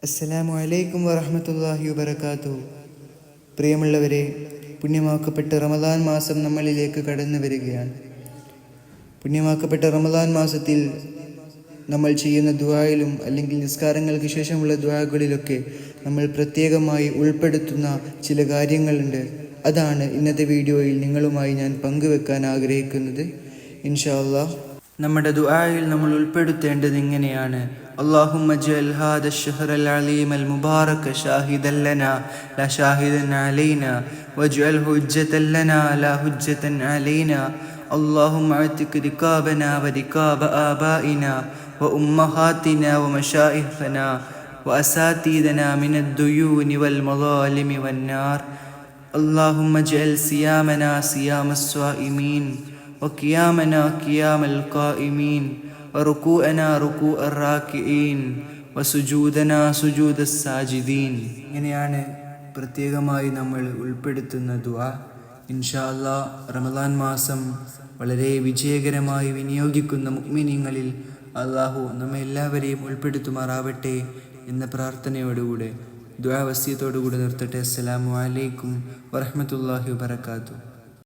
അസ്സലാമു അലൈക്കും വറഹ്മത്തുള്ളാഹി വബറകാതുഹു. പ്രിയമുള്ളവരെ, പുണ്യമാക്കപ്പെട്ട റമദാൻ മാസം നമ്മളിലേക്ക് കടന്നു വരികയാണ്. പുണ്യമാക്കപ്പെട്ട റമദാൻ മാസത്തിൽ നമ്മൾ ചെയ്യുന്ന ദുആയിലും അല്ലെങ്കിൽ നിസ്കാരങ്ങൾക്ക് ശേഷമുള്ള ദുആകളിലൊക്കെ നമ്മൾ പ്രത്യേകമായി ഉൾപ്പെടുത്തുന്ന ചില കാര്യങ്ങളുണ്ട്. അതാണ് ഇന്നത്തെ വീഡിയോയിൽ നിങ്ങളുമായി ഞാൻ പങ്കുവെക്കാൻ ആഗ്രഹിക്കുന്നത്. ഇൻഷാ അല്ലാഹ് നമ്മുടെ ദുആയിൽ നമ്മൾ ഉൾപ്പെടുത്തേണ്ടത് ഇങ്ങനെയാണ്: اللهم اجعل هذا الشهر العليم المبارك شاهدا لنا لا شاهدا علينا واجعله حجة لنا لا حجة علينا. اللهم اعتق رقابنا ورقاب آبائنا وأمهاتنا ومشايخنا وأساتذتنا من الديون والمظالم والنار. اللهم اجعل صيامنا صيام الصائمين وقيامنا قيام القائمين وركوعنا ركوع الراكعين وسجودنا سجود الساجدين. ഇങ്ങനെയാണ് പ്രത്യേകമായി നമ്മൾ ഉൾപ്പെടുത്തുന്ന ദുആ. ഇൻഷാ അല്ലാഹ് റമദാൻ മാസം വളരെ വിജയകരമായി വിനിയോഗിക്കുന്ന മുഅ്മിനീങ്ങളിൽ അല്ലാഹു നമ്മെ എല്ലാവരെയും ഉൾപ്പെടുത്തുമാറാവട്ടെ എന്ന പ്രാർത്ഥനയോടുകൂടെ ദുആ വസിയത്തോടുകൂടെ നിർത്തട്ടെ. അസ്സലാമു അലൈക്കും വറഹ്മത്തുള്ളാഹി വബറകാതുഹു.